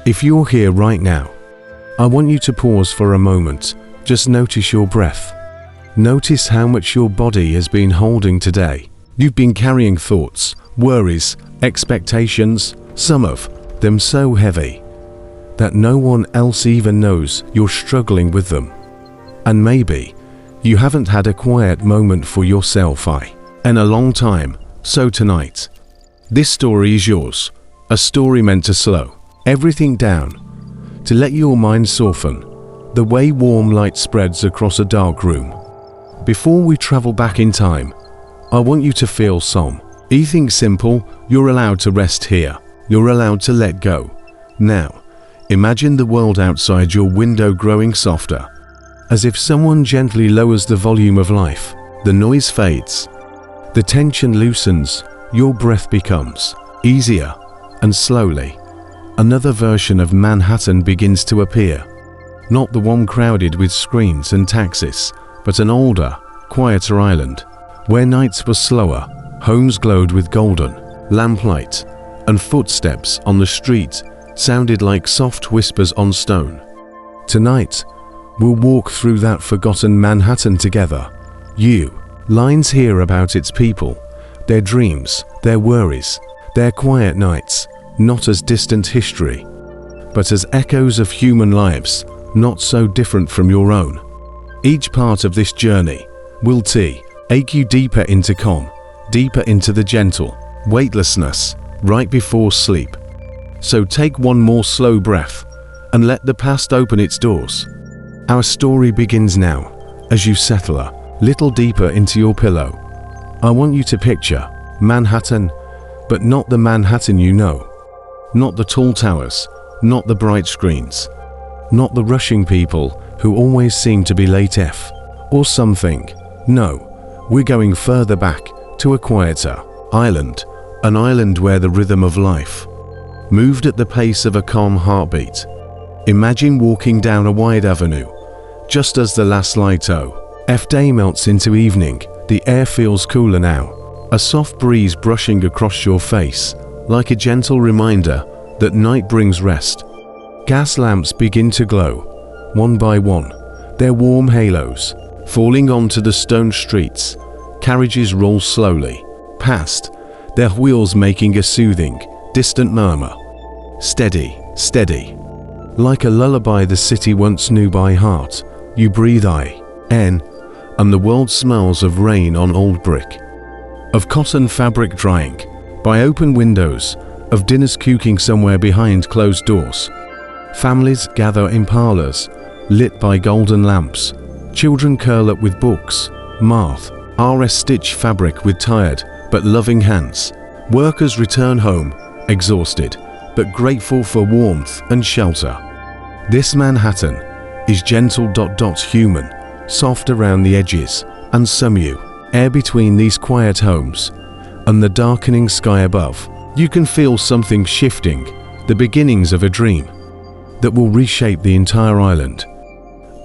If you're here right now, I want you to pause for a moment. Just notice your breath. Notice how much your body has been holding today. You've been carrying thoughts, worries, expectations, some of them so heavy that no one else even knows you're struggling with them. And maybe you haven't had a quiet moment for yourself in a long time. So tonight, this story is yours. A story meant to slow everything down, to let your mind soften the way warm light spreads across a dark room. Before we travel back in time, I want you to feel some. Anything simple, you're allowed to rest here. You're allowed to let go. Now, imagine the world outside your window growing softer. As if someone gently lowers the volume of life, the noise fades. The tension loosens, your breath becomes easier, and slowly, another version of Manhattan begins to appear. Not the one crowded with screens and taxis, but an older, quieter island, where nights were slower, homes glowed with golden lamplight, and footsteps on the street sounded like soft whispers on stone. Tonight, we'll walk through that forgotten Manhattan together. Lines here about its people, their dreams, their worries, their quiet nights, not as distant history, but as echoes of human lives, not so different from your own. Each part of this journey will take you deeper into calm, deeper into the gentle weightlessness right before sleep. So take one more slow breath and let the past open its doors. Our story begins now. As you settle a little deeper into your pillow, I want you to picture Manhattan, but not the Manhattan you know. Not the tall towers, not the bright screens, not the rushing people who always seem to be late or something. No, we're going further back to a quieter island, an island where the rhythm of life moved at the pace of a calm heartbeat. Imagine walking down a wide avenue, just as the last light of day melts into evening. The air feels cooler now, a soft breeze brushing across your face, like a gentle reminder that night brings rest. Gas lamps begin to glow, one by one, their warm halos falling onto the stone streets. Carriages roll slowly past, their wheels making a soothing, distant murmur. Steady, steady. Like a lullaby the city once knew by heart, you breathe in, and the world smells of rain on old brick, of cotton fabric drying by open windows, of dinners cooking somewhere behind closed doors. Families gather in parlors, lit by golden lamps. Children curl up with books, math, stitch fabric with tired but loving hands. Workers return home, exhausted, but grateful for warmth and shelter. This Manhattan is gentle human, soft around the edges, and some air between these quiet homes and the darkening sky above. You can feel something shifting, the beginnings of a dream that will reshape the entire island.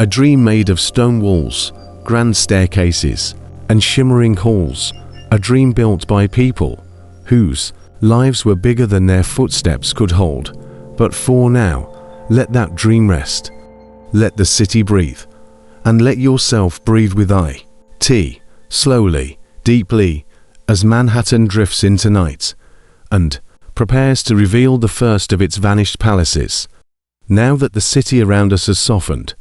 A dream made of stone walls, grand staircases, and shimmering halls. A dream built by people whose lives were bigger than their footsteps could hold. But for now, let that dream rest. Let the city breathe. And let yourself breathe with slowly, deeply, as Manhattan drifts into night and prepares to reveal the first of its vanished palaces. Now that the city around us has softened,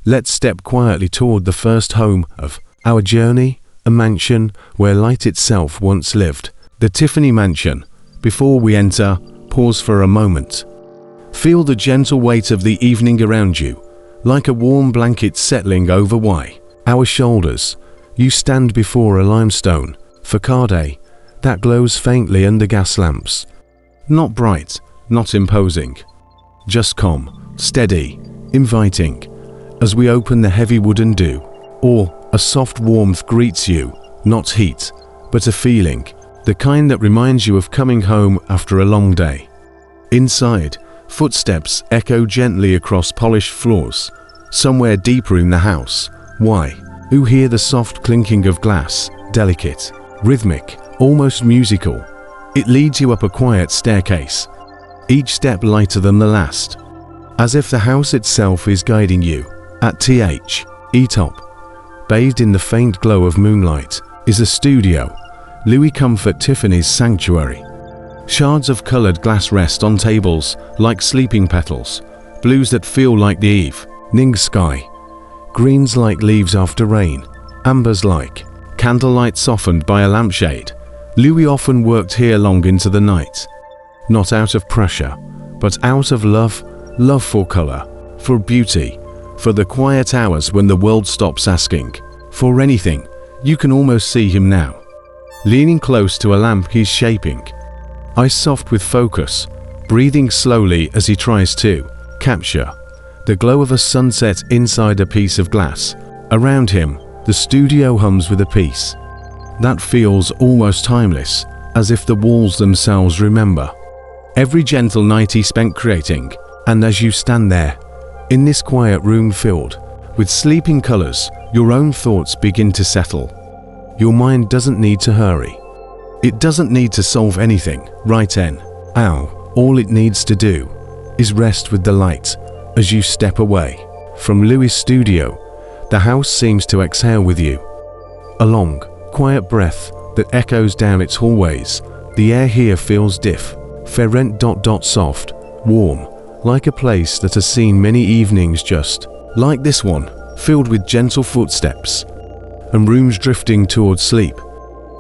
let's step quietly toward the first home of our journey, a mansion where light itself once lived. The Tiffany Mansion. Before we enter, pause for a moment. Feel the gentle weight of the evening around you, like a warm blanket settling over our shoulders. You stand before a limestone facade that glows faintly under gas lamps. Not bright, not imposing, just calm, steady, inviting. As we open the heavy wooden door, a soft warmth greets you, not heat, but a feeling, the kind that reminds you of coming home after a long day. Inside, footsteps echo gently across polished floors. Somewhere deeper in the house, you hear the soft clinking of glass, delicate, rhythmic, almost musical. It leads you up a quiet staircase, each step lighter than the last. as if the house itself is guiding you. At top, bathed in the faint glow of moonlight, is a studio, Louis Comfort Tiffany's sanctuary. Shards of colored glass rest on tables like sleeping petals, blues that feel like the evening sky, greens like leaves after rain, ambers like candlelight softened by a lampshade. Louis often worked here long into the night, not out of pressure, but out of love for color, for beauty, for the quiet hours when the world stops asking for anything. You can almost see him now, leaning close to a lamp he's shaping, eyes soft with focus, breathing slowly as he tries to capture the glow of a sunset inside a piece of glass. Around him, the studio hums with a peace that feels almost timeless, as if the walls themselves remember every gentle night he spent creating. And as you stand there, in this quiet room filled with sleeping colors, your own thoughts begin to settle. Your mind doesn't need to hurry. It doesn't need to solve anything right now. All it needs to do is rest with the light. As you step away from Louis' studio, the house seems to exhale with you. A long, quiet breath that echoes down its hallways. The air here feels different, soft, warm, like a place that has seen many evenings just like this one, filled with gentle footsteps and rooms drifting towards sleep.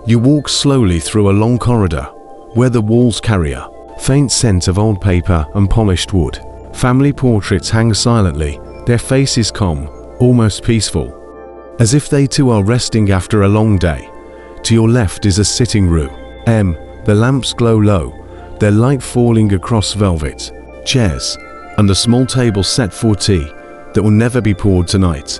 You walk slowly through a long corridor where the walls carry a faint scent of old paper and polished wood. Family portraits hang silently, their faces calm, almost peaceful, as if they too are resting after a long day. To your left is a sitting room. The lamps glow low, their light falling across velvet chairs and a small table set for tea that will never be poured tonight.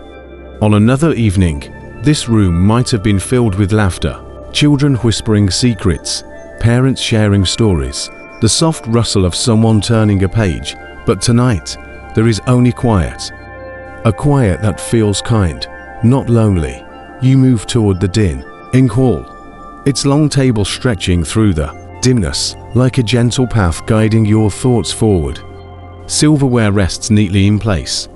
On another evening, this room might have been filled with laughter, children whispering secrets, parents sharing stories, the soft rustle of someone turning a page. But tonight, there is only quiet. A quiet that feels kind, not lonely. You move toward the dim hall, its long table stretching through the dimness, like a gentle path guiding your thoughts forward. Silverware rests neatly in place,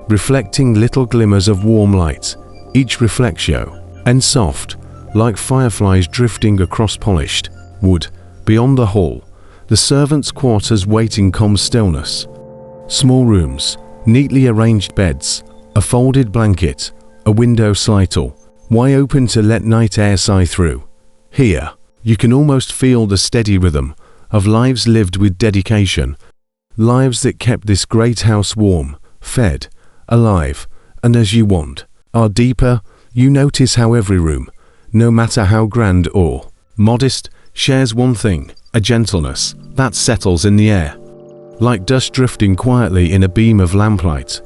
reflecting little glimmers of warm light, each reflection and soft, like fireflies drifting across polished wood. Beyond the hall, the servants' quarters waiting calm stillness. Small rooms, neatly arranged beds, a folded blanket, a window slightle, wide open to let night air sigh through. Here, you can almost feel the steady rhythm of lives lived with dedication, lives that kept this great house warm, fed, alive. And as you want are deeper, you notice how every room, no matter how grand or modest, shares one thing, a gentleness that settles in the air, like dust drifting quietly in a beam of lamplight.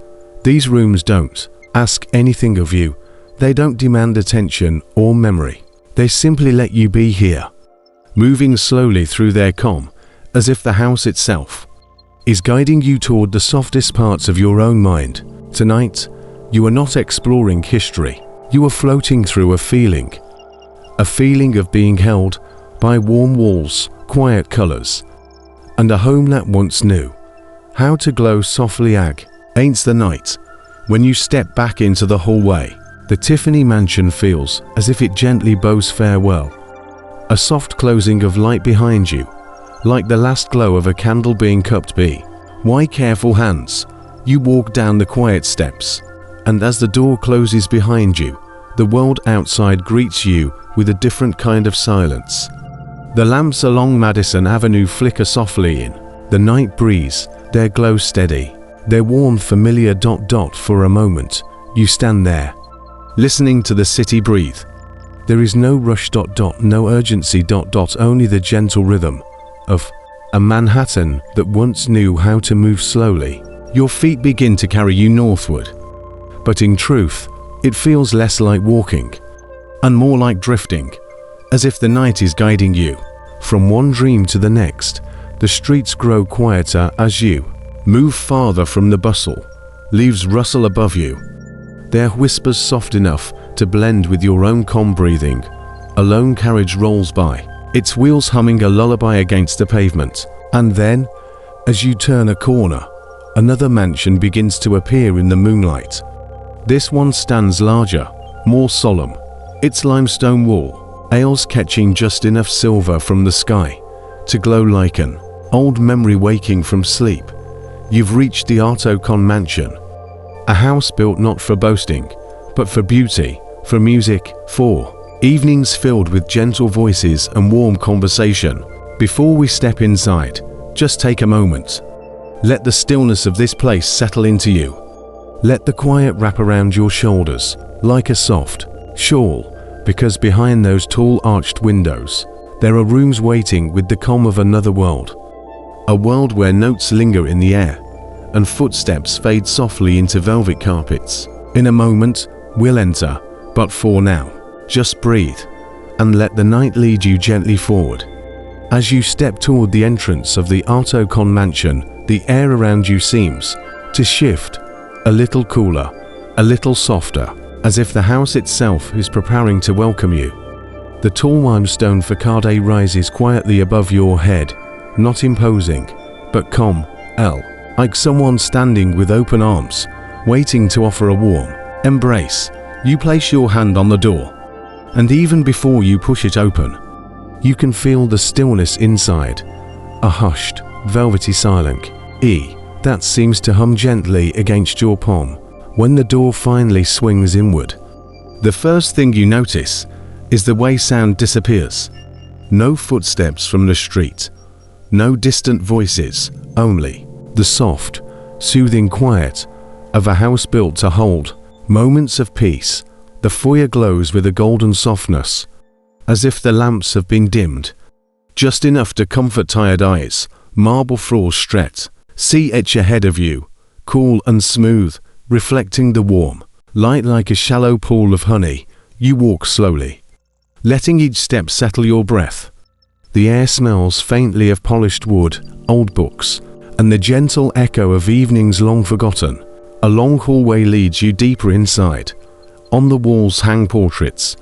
These rooms don't ask anything of you. They don't demand attention or memory. They simply let you be here, moving slowly through their calm, as if the house itself is guiding you toward the softest parts of your own mind. Tonight, you are not exploring history. You are floating through a feeling of being held by warm walls, quiet colors, and a home that once knew how to glow softly against the night. When you step back into the hallway, the Tiffany mansion feels as if it gently bows farewell. A soft closing of light behind you, like the last glow of a candle being cupped by careful hands. You walk down the quiet steps, and as the door closes behind you, the world outside greets you with a different kind of silence. The lamps along Madison Avenue flicker softly in the night breeze, their glow steady, their warmth familiar. For a moment, you stand there, listening to the city breathe. There is no rush. No urgency. Only the gentle rhythm of a Manhattan that once knew how to move slowly. Your feet begin to carry you northward, but in truth, it feels less like walking and more like drifting, as if the night is guiding you from one dream to the next. The streets grow quieter as you move farther from the bustle. Leaves rustle above you, their whispers soft enough to blend with your own calm breathing. A lone carriage rolls by, its wheels humming a lullaby against the pavement. And then, as you turn a corner, another mansion begins to appear in the moonlight. This one stands larger, more solemn. Its limestone wall, aisles catching just enough silver from the sky to glow like an old memory waking from sleep. You've reached the Indochina mansion, a house built not for boasting, but for beauty, for music, for evenings filled with gentle voices and warm conversation. Before we step inside, just take a moment. Let the stillness of this place settle into you. Let the quiet wrap around your shoulders like a soft shawl, because behind those tall arched windows, there are rooms waiting with the calm of another world. A world where notes linger in the air and footsteps fade softly into velvet carpets. In a moment, we'll enter, but for now, just breathe and let the night lead you gently forward. As you step toward the entrance of the Indochina mansion, the air around you seems to shift, a little cooler, a little softer, as if the house itself is preparing to welcome you. The tall limestone facade rises quietly above your head, not imposing, but calm, like someone standing with open arms, waiting to offer a warm embrace. You place your hand on the door, and even before you push it open, you can feel the stillness inside, a hushed, velvety silence that seems to hum gently against your palm. When the door finally swings inward, the first thing you notice is the way sound disappears. No footsteps from the street, no distant voices, only the soft, soothing quiet of a house built to hold moments of peace. The foyer glows with a golden softness, as if the lamps have been dimmed, just enough to comfort tired eyes. Marble floors stretch, sea edge ahead of you, cool and smooth, reflecting the warm light like a shallow pool of honey. You walk slowly, letting each step settle your breath. The air smells faintly of polished wood, old books, and the gentle echo of evenings long forgotten. A long hallway leads you deeper inside. On the walls hang portraits,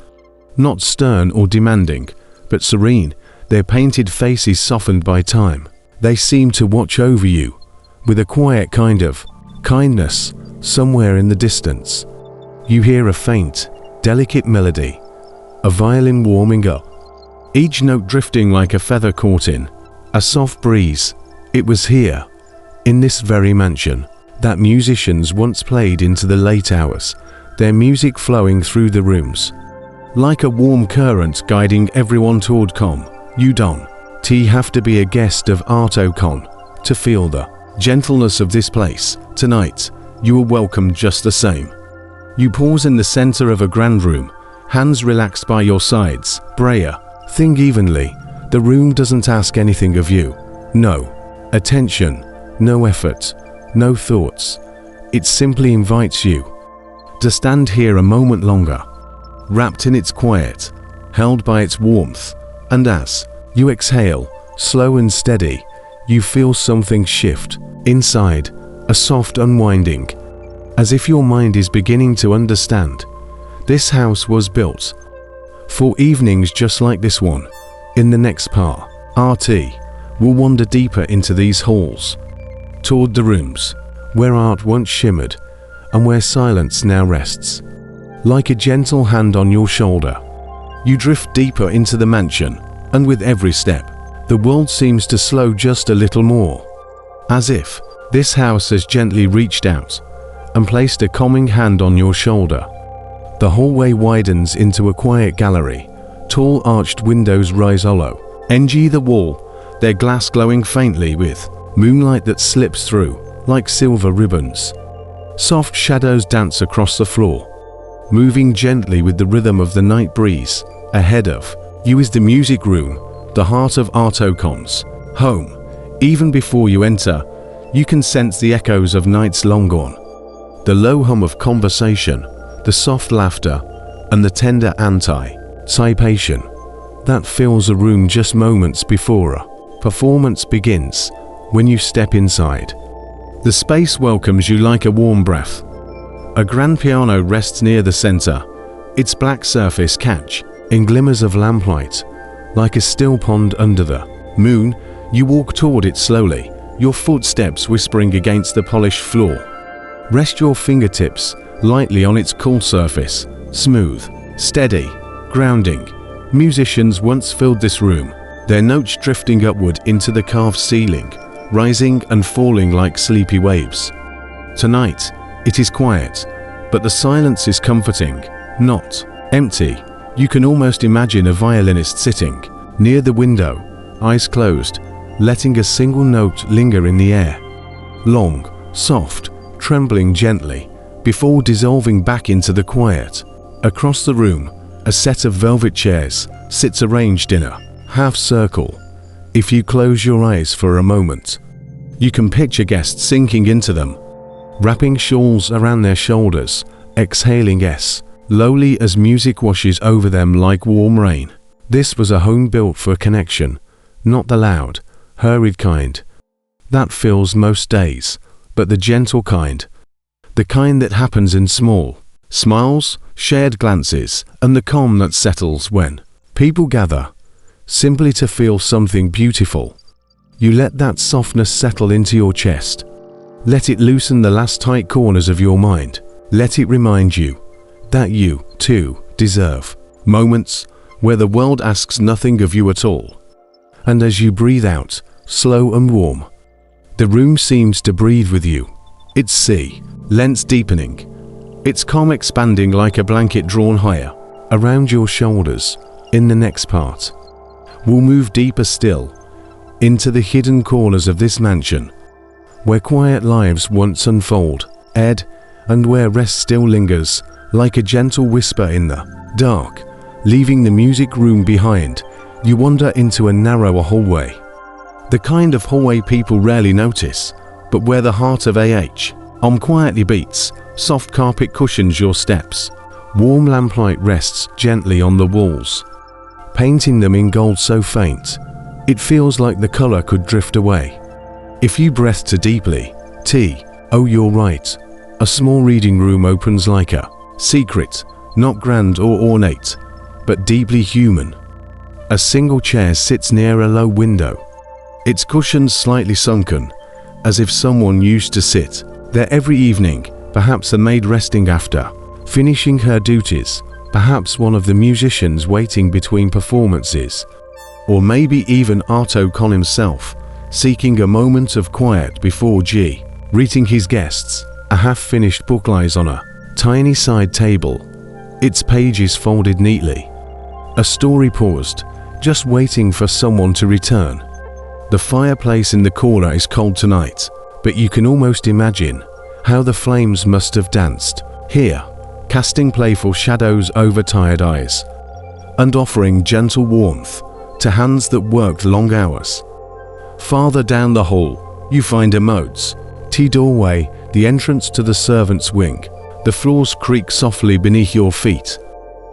not stern or demanding, but serene, their painted faces softened by time. They seem to watch over you, with a quiet kind of kindness. Somewhere in the distance, you hear a faint, delicate melody, a violin warming up, each note drifting like a feather caught in a soft breeze. It was here, in this very mansion, that musicians once played into the late hours, their music flowing through the rooms, like a warm current guiding everyone toward calm. You don't have to be a guest of Indochina to feel the gentleness of this place. Tonight, you are welcomed just the same. You pause in the center of a grand room, hands relaxed by your sides. Think evenly. The room doesn't ask anything of you. No attention, no effort, no thoughts. It simply invites you to stand here a moment longer, wrapped in its quiet, held by its warmth. And as you exhale, slow and steady, you feel something shift inside, a soft unwinding, as if your mind is beginning to understand. This house was built for evenings just like this one. In the next part, we'll wander deeper into these halls, toward the rooms where art once shimmered and where silence now rests. Like a gentle hand on your shoulder, you drift deeper into the mansion, and with every step, the world seems to slow just a little more, as if this house has gently reached out and placed a calming hand on your shoulder. The hallway widens into a quiet gallery. Tall arched windows rise hollow, edging the wall, their glass glowing faintly with moonlight that slips through like silver ribbons. Soft shadows dance across the floor, moving gently with the rhythm of the night breeze. Ahead of you is the music room, the heart of Indochina's home. Even before you enter, you can sense the echoes of nights long gone. The low hum of conversation, the soft laughter, and the tender anticipation that fills a room just moments before a performance begins. When you step inside, the space welcomes you like a warm breath. A grand piano rests near the center, its black surface catch in glimmers of lamplight, like a still pond under the moon. You walk toward it slowly, your footsteps whispering against the polished floor. Rest your fingertips lightly on its cool surface, smooth, steady, grounding. Musicians once filled this room, their notes drifting upward into the carved ceiling, rising and falling like sleepy waves. Tonight, it is quiet, but the silence is comforting, not empty. You can almost imagine a violinist sitting near the window, eyes closed, letting a single note linger in the air. Long, soft, trembling gently, before dissolving back into the quiet. Across the room, a set of velvet chairs sits arranged in a half circle. If you close your eyes for a moment, you can picture guests sinking into them, wrapping shawls around their shoulders, exhaling slowly as music washes over them like warm rain. This was a home built for connection, not the loud, hurried kind that fills most days, but the gentle kind. The kind that happens in small smiles, shared glances, and the calm that settles when people gather, simply to feel something beautiful. You let that softness settle into your chest. Let it loosen the last tight corners of your mind. Let it remind you that you, too, deserve moments where the world asks nothing of you at all. And as you breathe out, slow and warm, the room seems to breathe with you. Its sea, lengths deepening, its calm expanding like a blanket drawn higher around your shoulders. In the next part, we'll move deeper still into the hidden corners of this mansion, where quiet lives once unfold, and where rest still lingers like a gentle whisper in the dark. Leaving the music room behind, you wander into a narrower hallway. The kind of hallway people rarely notice, but where the heart of quietly beats. Soft carpet cushions your steps. Warm lamplight rests gently on the walls, painting them in gold so faint, it feels like the color could drift away. If you breathe too deeply, you're right. A small reading room opens like a secret, not grand or ornate, but deeply human. A single chair sits near a low window, its cushions slightly sunken, as if someone used to sit there every evening, perhaps a maid resting after finishing her duties, perhaps one of the musicians waiting between performances, or maybe even Arto Con himself, seeking a moment of quiet before greeting his guests. A half-finished book lies on a tiny side table, its pages folded neatly. A story paused, just waiting for someone to return. The fireplace in the corner is cold tonight, but you can almost imagine how the flames must have danced here, casting playful shadows over tired eyes, and offering gentle warmth to hands that worked long hours. Farther down the hall, you find a moat doorway, the entrance to the servants' wing. The floors creak softly beneath your feet,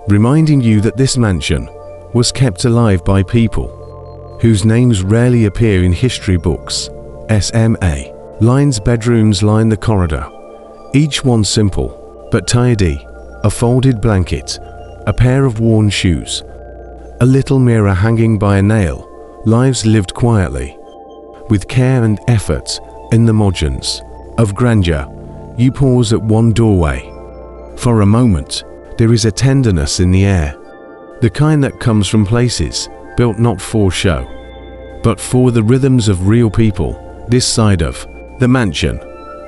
reminding you that this mansion was kept alive by people whose names rarely appear in history books. SMA. Lines bedrooms line the corridor, each one simple but tidy. A folded blanket, a pair of worn shoes, a little mirror hanging by a nail. Lives lived quietly, with care and effort. In the margins of grandeur, you pause at one doorway. For a moment, there is a tenderness in the air, the kind that comes from places built not for show, but for the rhythms of real people. This side of the mansion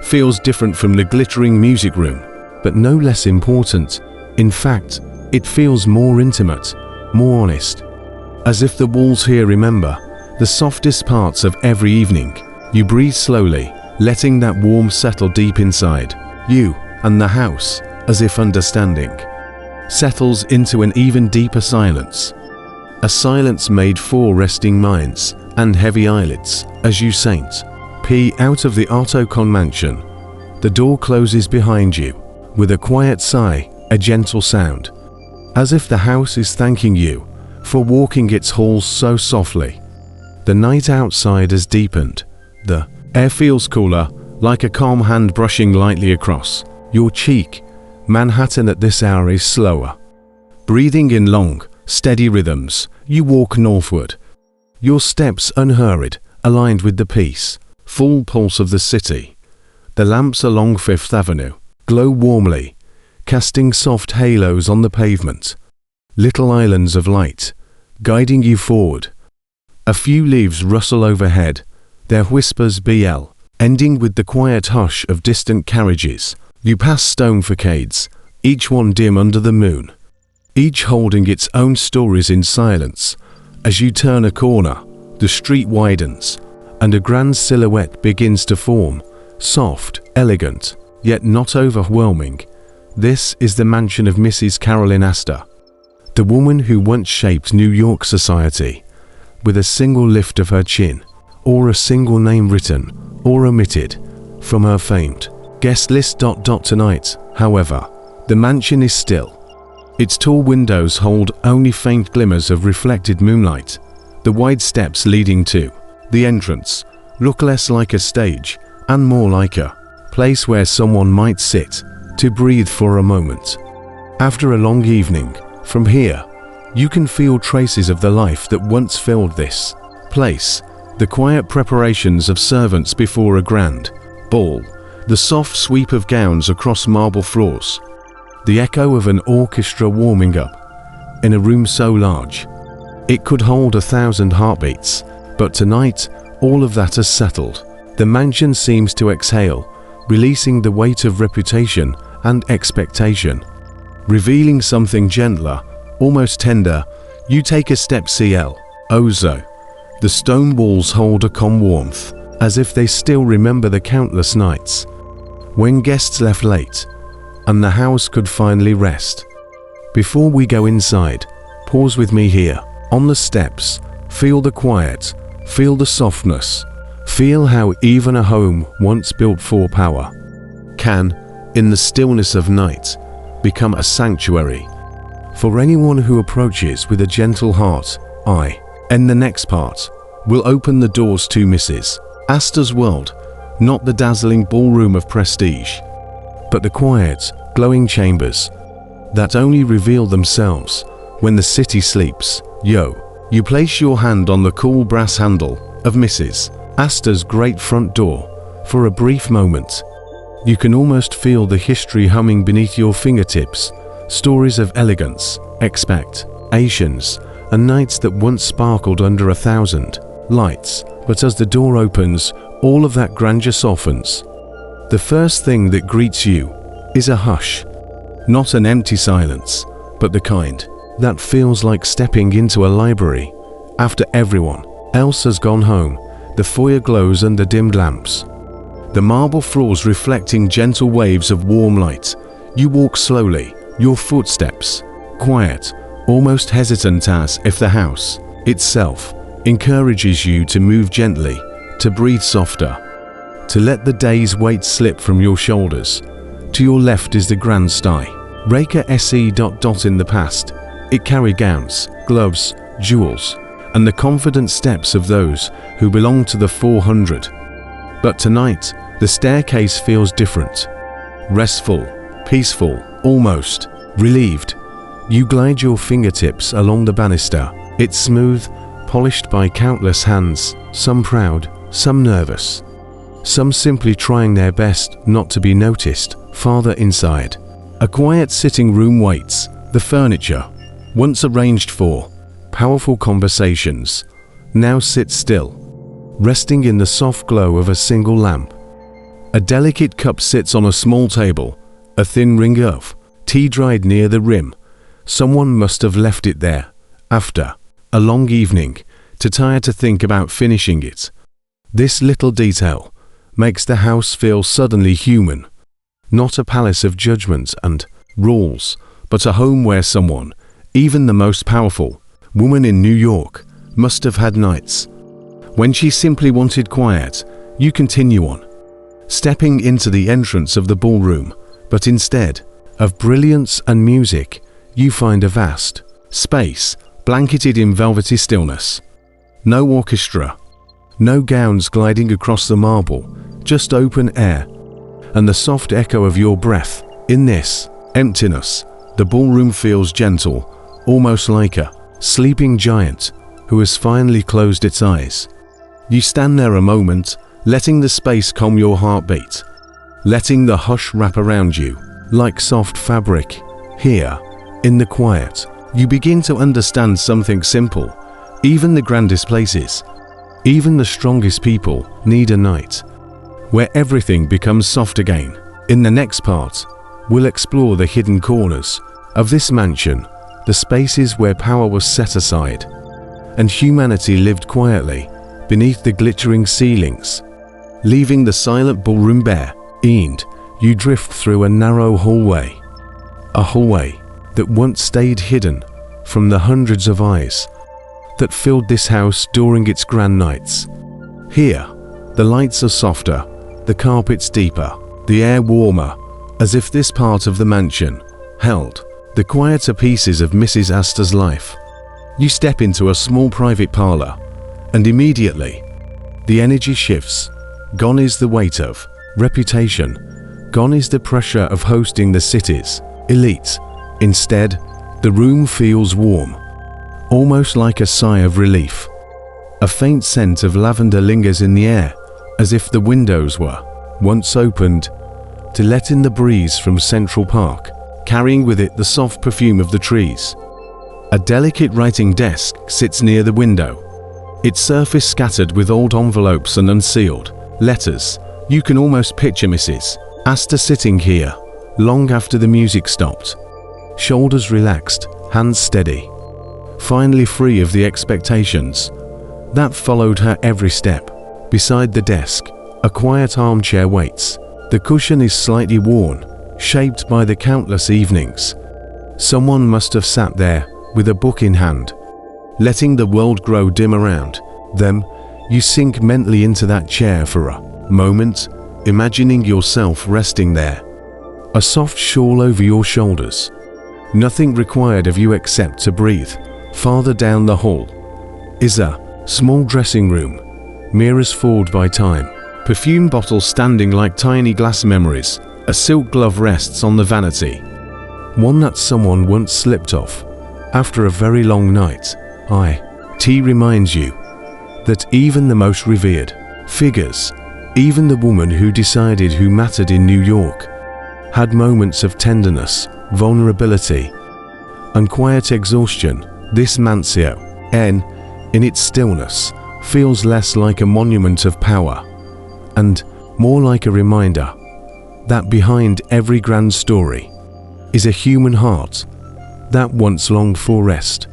feels different from the glittering music room, but no less important. In fact, it feels more intimate, more honest, as if the walls here remember the softest parts of every evening. You breathe slowly, letting that warmth settle deep inside you, and the house, as if understanding, settles into an even deeper silence. A silence made for resting minds and heavy eyelids. As you pee out of the Arto Con mansion, the door closes behind you with a quiet sigh, a gentle sound, as if the house is thanking you for walking its halls so softly. The night outside has deepened. The air feels cooler, like a calm hand brushing lightly across your cheek. Manhattan at this hour is slower, breathing in long, steady rhythms. You walk northward, your steps unhurried, aligned with the peace. full pulse of the city. The lamps along Fifth Avenue glow warmly, casting soft halos on the pavement. Little islands of light, guiding you forward. A few leaves rustle overhead, their whispers BL, ending with the quiet hush of distant carriages. You pass stone facades, each one dim under the moon, each holding its own stories in silence. As you turn a corner, the street widens, and a grand silhouette begins to form, soft, elegant, yet not overwhelming. This is the mansion of Mrs. Carolyn Astor, the woman who once shaped New York society. With a single lift of her chin, or a single name written or omitted from her famed guest list. Tonight, however, the mansion is still. Its tall windows hold only faint glimmers of reflected moonlight. The wide steps leading to the entrance look less like a stage and more like a place where someone might sit to breathe for a moment. After a long evening, from here, you can feel traces of the life that once filled this place. The quiet preparations of servants before a grand ball, the soft sweep of gowns across marble floors, the echo of an orchestra warming up in a room so large it could hold 1,000 heartbeats. But tonight, all of that has settled. The mansion seems to exhale, releasing the weight of reputation and expectation, revealing something gentler, almost tender. You take a step CL. Ozo. The stone walls hold a calm warmth, as if they still remember the countless nights when guests left late and the house could finally rest. Before we go inside, pause with me here. On the steps, feel the quiet, feel the softness, feel how even a home once built for power can, in the stillness of night, become a sanctuary for anyone who approaches with a gentle heart. In the next part, we'll open the doors to Mrs. Astor's world, not the dazzling ballroom of prestige, but the quiet, glowing chambers that only reveal themselves when the city sleeps. You place your hand on the cool brass handle of Mrs. Astor's great front door. For a brief moment, you can almost feel the history humming beneath your fingertips. Stories of elegance, expectations, and nights that once sparkled under 1,000 lights. But as the door opens, all of that grandeur softens. The first thing that greets you is a hush. Not an empty silence, but the kind that feels like stepping into a library. After everyone else has gone home, the foyer glows under dimmed lamps, the marble floors reflecting gentle waves of warm light. You walk slowly, your footsteps quiet, almost hesitant, as if the house itself encourages you to move gently, to breathe softer, to let the day's weight slip from your shoulders. To your left is the grand sty, Raker SE. In the past, it carried gowns, gloves, jewels, and the confident steps of those who belong to the 400. But tonight, the staircase feels different. Restful, peaceful, almost relieved. You glide your fingertips along the banister. It's smooth, polished by countless hands, some proud, some nervous, some simply trying their best not to be noticed. Farther inside, a quiet sitting room waits. The furniture, once arranged for powerful conversations, now sits still, resting in the soft glow of a single lamp. A delicate cup sits on a small table, a thin ring of tea dried near the rim. Someone must have left it there, after a long evening, too tired to think about finishing it. This little detail makes the house feel suddenly human. Not a palace of judgment and rules, but a home where someone, even the most powerful woman in New York, must have had nights when she simply wanted quiet. You continue on, stepping into the entrance of the ballroom, but instead of brilliance and music, you find a vast space blanketed in velvety stillness. No orchestra, no gowns gliding across the marble, just open air and the soft echo of your breath. In this emptiness, the ballroom feels gentle, almost like a sleeping giant who has finally closed its eyes. You stand there a moment, letting the space calm your heartbeat, letting the hush wrap around you like soft fabric. Here, in the quiet, you begin to understand something simple. Even the grandest places, even the strongest people need a night where everything becomes soft again. In the next part, we'll explore the hidden corners of this mansion, the spaces where power was set aside and humanity lived quietly beneath the glittering ceilings. Leaving the silent ballroom bare, and you drift through a narrow hallway. A hallway that once stayed hidden from the hundreds of eyes that filled this house during its grand nights. Here, the lights are softer, the carpets deeper, the air warmer, as if this part of the mansion held the quieter pieces of Mrs. Astor's life. You step into a small private parlor, and immediately, the energy shifts. Gone is the weight of reputation. Gone is the pressure of hosting the city's elite. Instead, the room feels warm, almost like a sigh of relief. A faint scent of lavender lingers in the air, as if the windows were once opened to let in the breeze from Central Park, carrying with it the soft perfume of the trees. A delicate writing desk sits near the window, its surface scattered with old envelopes and unsealed letters. You can almost picture Mrs. Astor sitting here, long after the music stopped, shoulders relaxed, hands steady, finally free of the expectations that followed her every step. Beside the desk, a quiet armchair waits. The cushion is slightly worn, shaped by the countless evenings someone must have sat there with a book in hand, letting the world grow dim around them. You sink mentally into that chair for a moment, imagining yourself resting there, a soft shawl over your shoulders. Nothing required of you except to breathe. Farther down the hall is a small dressing room, mirrors foiled by time, perfume bottles standing like tiny glass memories. A silk glove rests on the vanity, one that someone once slipped off after a very long night. Tea reminds you that even the most revered figures, even the woman who decided who mattered in New York, had moments of tenderness, vulnerability, and quiet exhaustion. This mansion, in its stillness, feels less like a monument of power and more like a reminder that behind every grand story is a human heart that once longed for rest.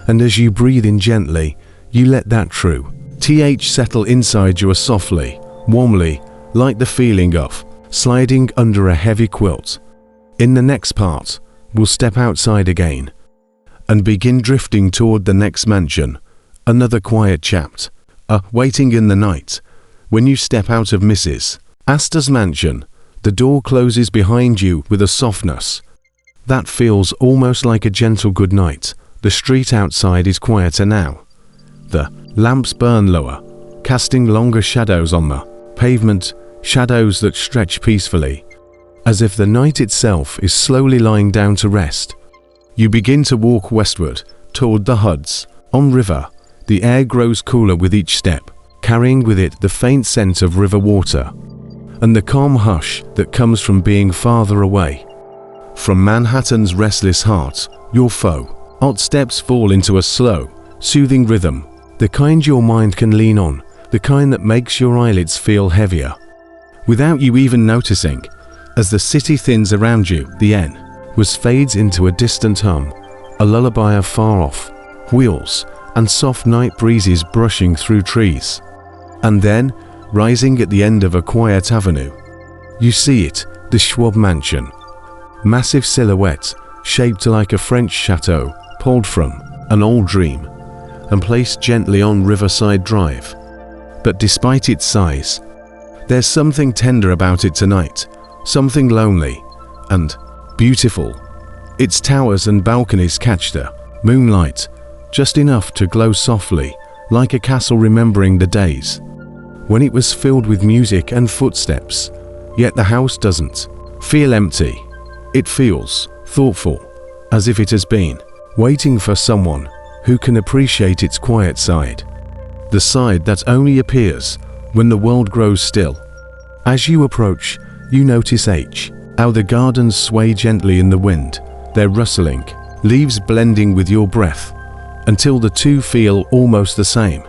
And as you breathe in gently, you let that true th settle inside you softly, warmly, like the feeling of sliding under a heavy quilt. In the next part, we'll step outside again and begin drifting toward the next mansion, another quiet chapter, waiting in the night. When you step out of Mrs. Astor's mansion, the door closes behind you with a softness that feels almost like a gentle goodnight. The street outside is quieter now. The lamps burn lower, casting longer shadows on the pavement, shadows that stretch peacefully, as if the night itself is slowly lying down to rest. You begin to walk westward, toward the Hudson River. The air grows cooler with each step, carrying with it the faint scent of river water and the calm hush that comes from being farther away from Manhattan's restless heart. Your footsteps fall into a slow, soothing rhythm, the kind your mind can lean on, the kind that makes your eyelids feel heavier without you even noticing. As the city thins around you, the fades into a distant hum, a lullaby of far-off wheels and soft night breezes brushing through trees. And then, rising at the end of a quiet avenue, you see it, the Schwab Mansion. Massive silhouette, shaped like a French chateau, pulled from an old dream and placed gently on Riverside Drive. But despite its size, there's something tender about it tonight, something lonely and beautiful. Its towers and balconies catch the moonlight, just enough to glow softly, like a castle remembering the days when it was filled with music and footsteps. Yet the house doesn't feel empty. It feels thoughtful, as if it has been waiting for someone who can appreciate its quiet side. The side that only appears when the world grows still. As you approach, you notice how the gardens sway gently in the wind, their rustling, leaves blending with your breath, until the two feel almost the same.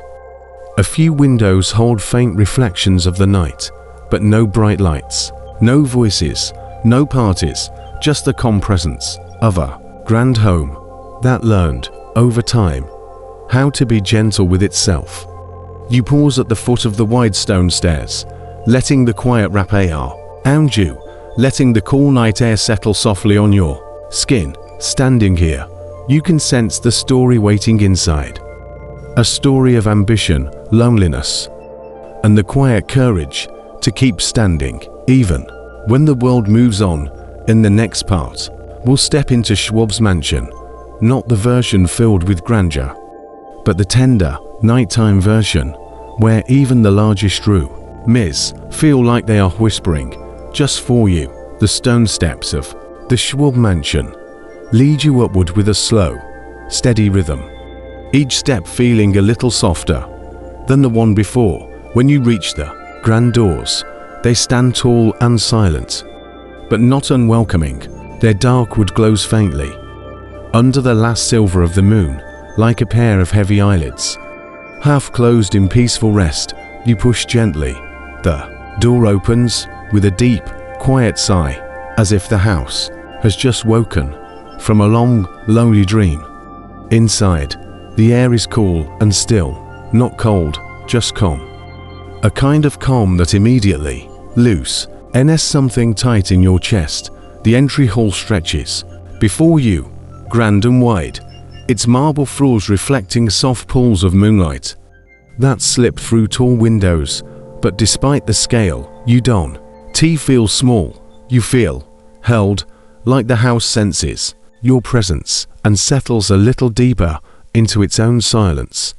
A few windows hold faint reflections of the night, but no bright lights, no voices, no parties, just the calm presence of a grand home that learned, over time, how to be gentle with itself. You pause at the foot of the wide stone stairs, letting the quiet wrap around you, letting the cool night air settle softly on your skin. Standing here, you can sense the story waiting inside. A story of ambition, loneliness, and the quiet courage to keep standing, even when the world moves on. In the next part, we'll step into Schwab's mansion, not the version filled with grandeur, but the tender, nighttime version, where even the largest rooms feel like they are whispering just for you. The stone steps of the Schwab mansion lead you upward with a slow, steady rhythm, each step feeling a little softer than the one before. When you reach the grand doors, they stand tall and silent, but not unwelcoming. Their dark wood glows faintly under the last silver of the moon, like a pair of heavy eyelids, half closed in peaceful rest. You push gently. The door opens with a deep, quiet sigh, as if the house has just woken from a long, lonely dream. Inside, the air is cool and still, not cold, just calm. A kind of calm that immediately loose ns something tight in your chest. The entry hall stretches before you, grand and wide, its marble floors reflecting soft pools of moonlight that slip through tall windows. But despite the scale, you don't feel small. You feel held, like the house senses your presence and settles a little deeper into its own silence,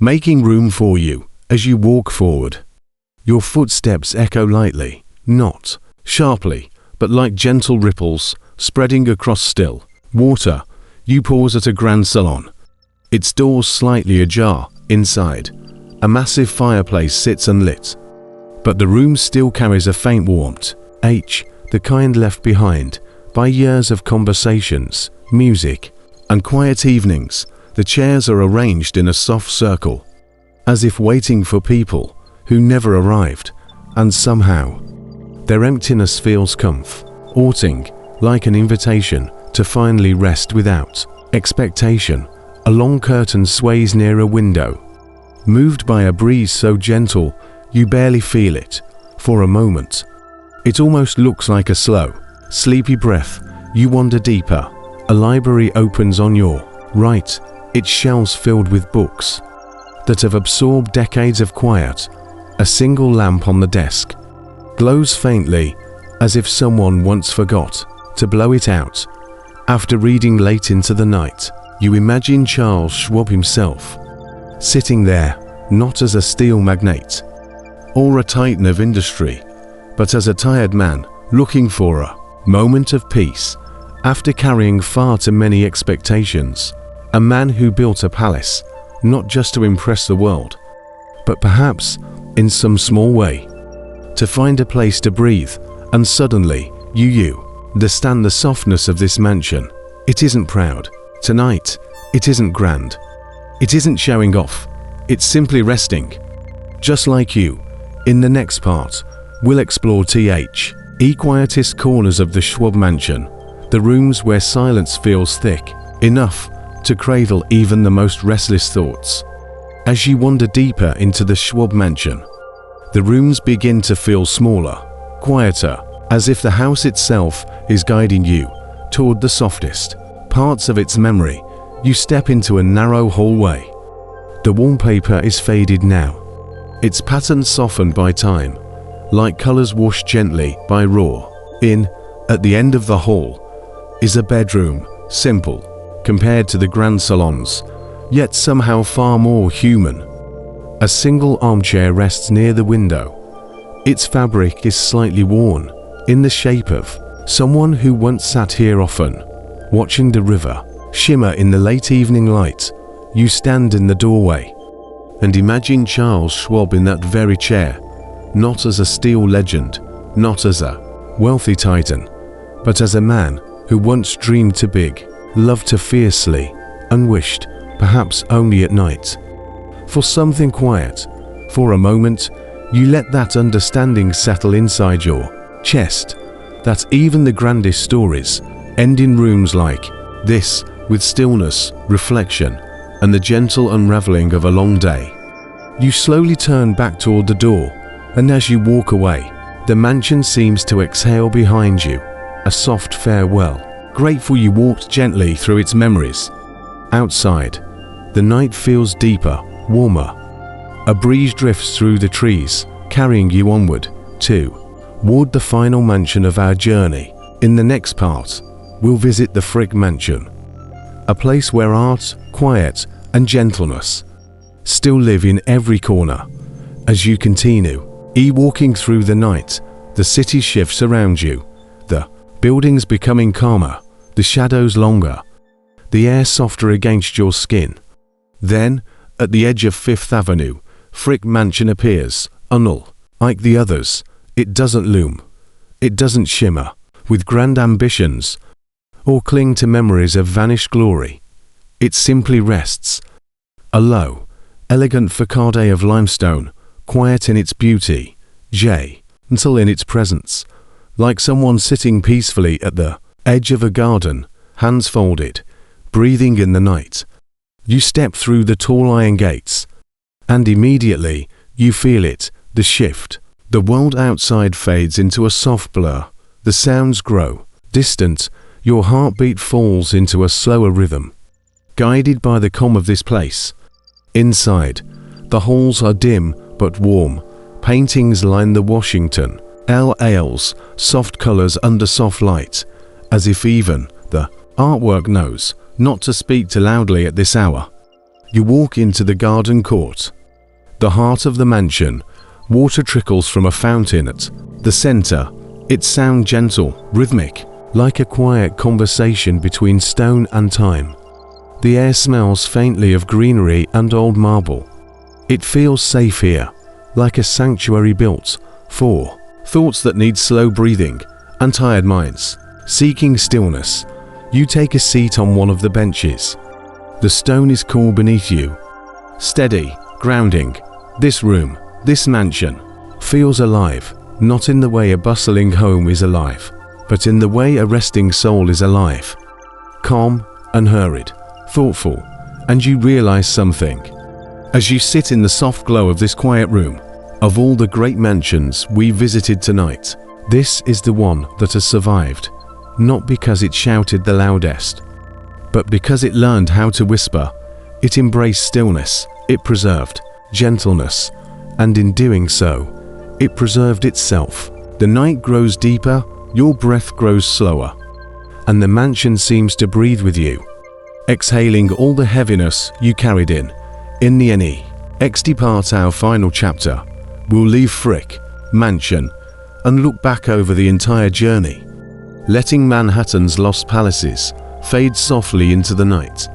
making room for you as you walk forward. Your footsteps echo lightly, not sharply, but like gentle ripples spreading across still water. You pause at a grand salon, its doors slightly ajar. Inside, a massive fireplace sits unlit, but the room still carries a faint warmth, the kind left behind by years of conversations, music, and quiet evenings. The chairs are arranged in a soft circle, as if waiting for people who never arrived, and somehow their emptiness feels comforting, like an invitation to finally rest without expectation. A long curtain sways near a window, moved by a breeze so gentle you barely feel it. For a moment, it almost looks like a slow, sleepy breath. You wander deeper. A library opens on your right, its shelves filled with books that have absorbed decades of quiet. A single lamp on the desk glows faintly, as if someone once forgot to blow it out. After reading late into the night, you imagine Charles Schwab himself, sitting there, not as a steel magnate or a titan of industry, but as a tired man looking for a moment of peace after carrying far too many expectations. A man who built a palace, not just to impress the world, but perhaps, in some small way, to find a place to breathe. And suddenly, you understand the softness of this mansion. It isn't proud tonight, it isn't grand, it isn't showing off, it's simply resting. Just like you. In the next part, we'll explore quietest corners of the Schwab mansion, the rooms where silence feels thick enough to cradle even the most restless thoughts. As you wander deeper into the Schwab mansion, the rooms begin to feel smaller, quieter, as if the house itself is guiding you toward the softest parts of its memory. You step into a narrow hallway. The wallpaper is faded now, its pattern softened by time, like colors washed gently by raw. At the end of the hall, is a bedroom, simple compared to the grand salons, yet somehow far more human. A single armchair rests near the window. Its fabric is slightly worn, in the shape of someone who once sat here often, watching the river shimmer in the late evening light. You stand in the doorway, And imagine Charles Schwab in that very chair, not as a steel legend, not as a wealthy titan, but as a man who once dreamed too big, loved too fiercely, and wished, perhaps only at night, for something quiet. For a moment, you let that understanding settle inside your chest, that even the grandest stories end in rooms like this, with stillness, reflection, and the gentle unraveling of a long day. You slowly turn back toward the door, and as you walk away, the mansion seems to exhale behind you, a soft farewell, grateful you walked gently through its memories. Outside, the night feels deeper, warmer. A breeze drifts through the trees, carrying you onward, toward the final mansion of our journey. In the next part, we'll visit the Frick Mansion, a place where art, quiet, and gentleness still live in every corner. As you continue walking through the night, the city shifts around you, the buildings becoming calmer, the shadows longer, the air softer against your skin. Then, at the edge of Fifth Avenue, Frick Mansion appears, unlike the others. It doesn't loom, it doesn't shimmer with grand ambitions or cling to memories of vanished glory. It simply rests, a low, elegant facade of limestone, quiet in its beauty, gentle in its presence, like someone sitting peacefully at the edge of a garden, hands folded, breathing in the night. You step through the tall iron gates, and immediately you feel it, the shift. The world outside fades into a soft blur, the sounds grow distant, your heartbeat falls into a slower rhythm, guided by the calm of this place. Inside, the halls are dim but warm. Paintings line the Washington ales, soft colors under soft light, as if even the artwork knows not to speak too loudly at this hour. You walk into the garden court, the heart of the mansion. Water trickles from a fountain at the center, its sound gentle, rhythmic, like a quiet conversation between stone and time. The air smells faintly of greenery and old marble. It feels safe here, like a sanctuary built for thoughts that need slow breathing and tired minds. Seeking stillness, you take a seat on one of the benches. The stone is cool beneath you, steady, grounding. This room, this mansion, feels alive, not in the way a bustling home is alive, but in the way a resting soul is alive. Calm, unhurried, thoughtful, and you realize something. As you sit in the soft glow of this quiet room, of all the great mansions we visited tonight, this is the one that has survived, not because it shouted the loudest, but because it learned how to whisper. It embraced stillness, it preserved gentleness, and in doing so, it preserved itself. The night grows deeper, your breath grows slower, and the mansion seems to breathe with you, exhaling all the heaviness you carried in. In the next part, our final chapter, we'll leave Frick Mansion and look back over the entire journey, letting Manhattan's lost palaces fade softly into the night.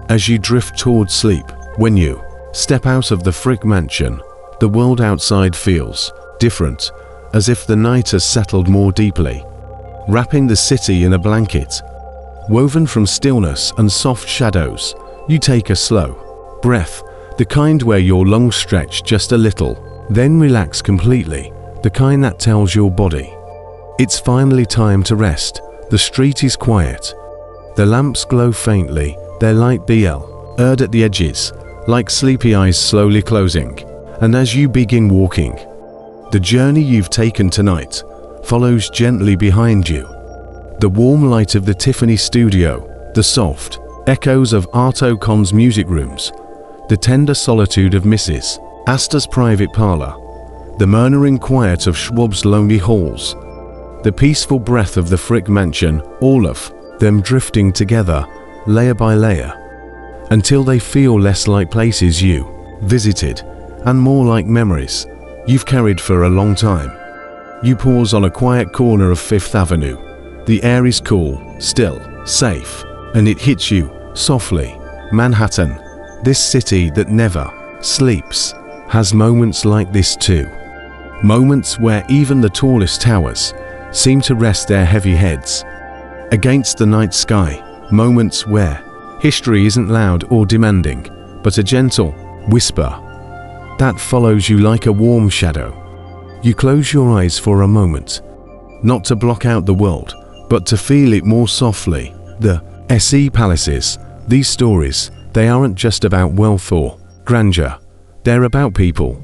As you drift toward sleep, when you step out of the Frick Mansion, the world outside feels different, as if the night has settled more deeply, wrapping the city in a blanket woven from stillness and soft shadows. You take a slow breath, the kind where your lungs stretch just a little, then relax completely, the kind that tells your body it's finally time to rest. The street is quiet. The lamps glow faintly, their light blurred at the edges, like sleepy eyes slowly closing. And as you begin walking, the journey you've taken tonight follows gently behind you. The warm light of the Tiffany studio, the soft echoes of Art Ocon's music rooms, the tender solitude of Mrs. Astor's private parlor, the murmuring quiet of Schwab's lonely halls, the peaceful breath of the Frick Mansion, all of them drifting together, layer by layer, until they feel less like places you visited and more like memories you've carried for a long time. You pause on a quiet corner of Fifth Avenue. The air is cool, still, safe, and it hits you softly. Manhattan, this city that never sleeps, has moments like this too. Moments where even the tallest towers seem to rest their heavy heads against the night sky. Moments where history isn't loud or demanding, but a gentle whisper that follows you like a warm shadow. You close your eyes for a moment, not to block out the world, but to feel it more softly. The SE palaces, these stories, they aren't just about wealth or grandeur. They're about people.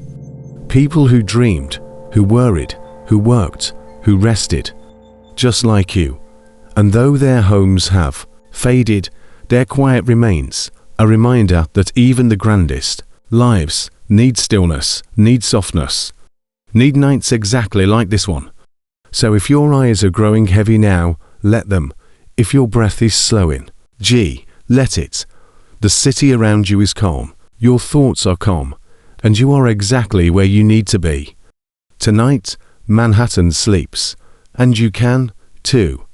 People who dreamed, who worried, who worked, who rested, just like you. And though their homes have faded, their quiet remains, a reminder that even the grandest lives need stillness, need softness, need nights exactly like this one. So if your eyes are growing heavy now, let them. If your breath is slowing, let it. The city around you is calm, your thoughts are calm, and you are exactly where you need to be. Tonight, Manhattan sleeps, and you can, too.